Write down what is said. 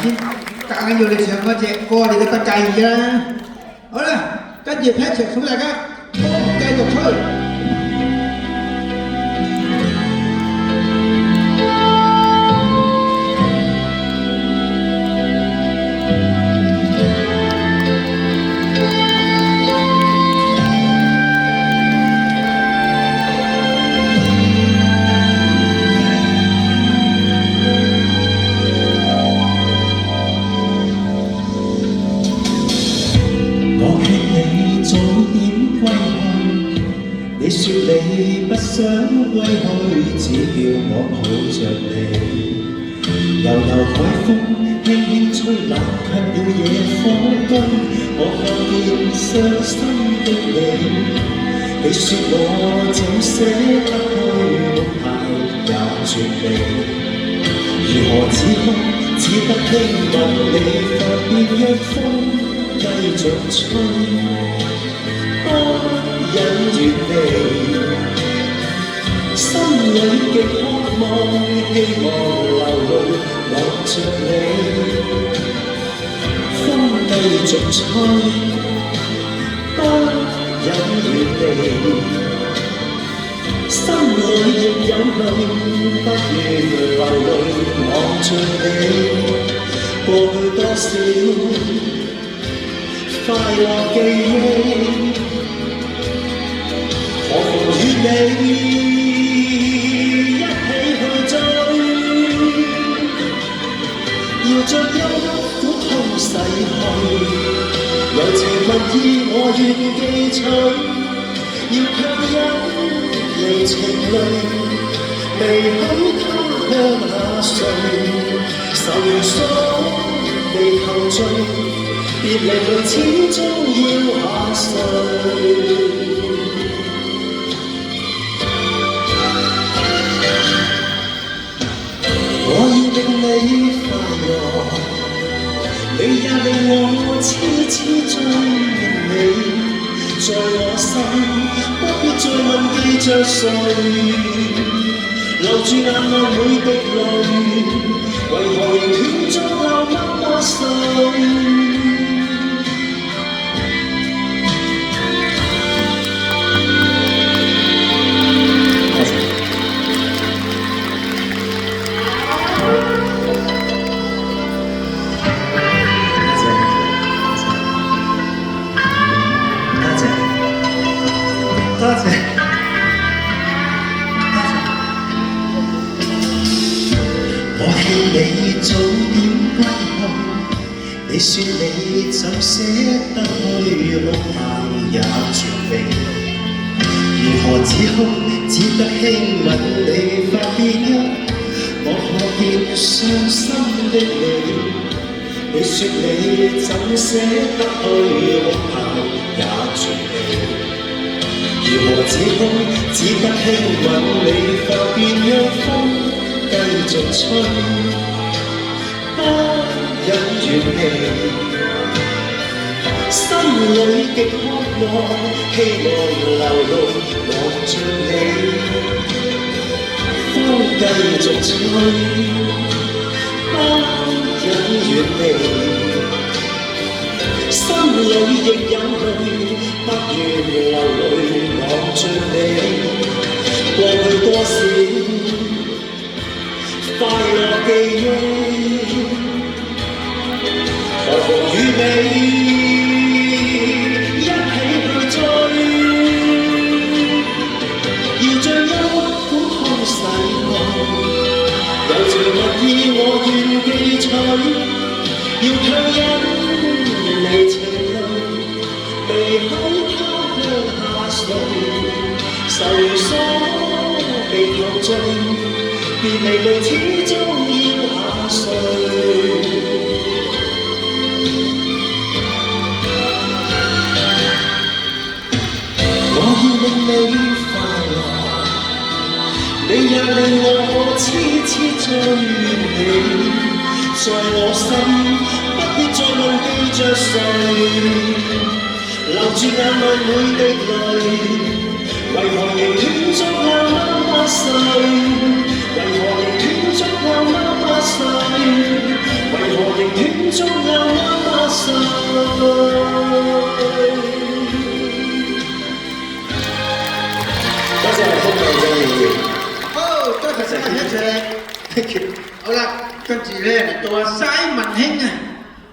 先夾硬要你唱嗰隻歌，你都不介意啦。好啦，跟住 Patrick 送大家，風繼續吹。你說你不想歸去，只叫我抱着你。悠悠海風輕輕吹，冷卻了野火堆。我看見傷心的你，你說我怎捨得去，沒牌也絕美。如何止哭，只得輕吻你發邊讓風繼續吹。不忍遠離，心裏極渴望，希望流淚望着你。風繼續吹，不忍遠離，心裏亦有淚，不願流淚望着你。過去多少快樂記憶，何妨與你一起去追，要將憂苦痛逝去，柔情蜜意我願記取，要強忍離情淚，未許他向下垂，愁緒未求盡，別離淚始終要下垂。我要令你快樂，你也令我痴痴追你。在我心，不必再問記着誰，留住眼內每滴淚，為何仍斷續流默默垂？多謝，我勸你早點歸去，你說你怎捨得去，哭鬧也絕美。如何止哭，只得輕吻你發邊，我看見傷心的你。你說你怎捨得去，哭鬧也絕美。如何止哭，只得輕吻你發邊，讓風繼續吹，不忍遠離，心裏極渴望，希望流淚望着你。風繼續吹，不忍遠離，心裏亦有淚，不願流淚望着你。過去多少快樂記憶，何妨與你一起去追，要將憂苦痛逝去，柔情蜜意我願記取，要強忍離情淚，未許他向下垂，愁緒未求盡，別離淚始終要下垂。我要令你快樂，你也令我痴痴追你。在我心，不必再問記着誰，留住眼內每滴淚。為何仍斷續流默默垂？為何仍斷續流默默垂？為何仍中有那誰？多謝風味嘅好，多謝晒一謝。好啦，跟住咧嚟到阿西文兄啊。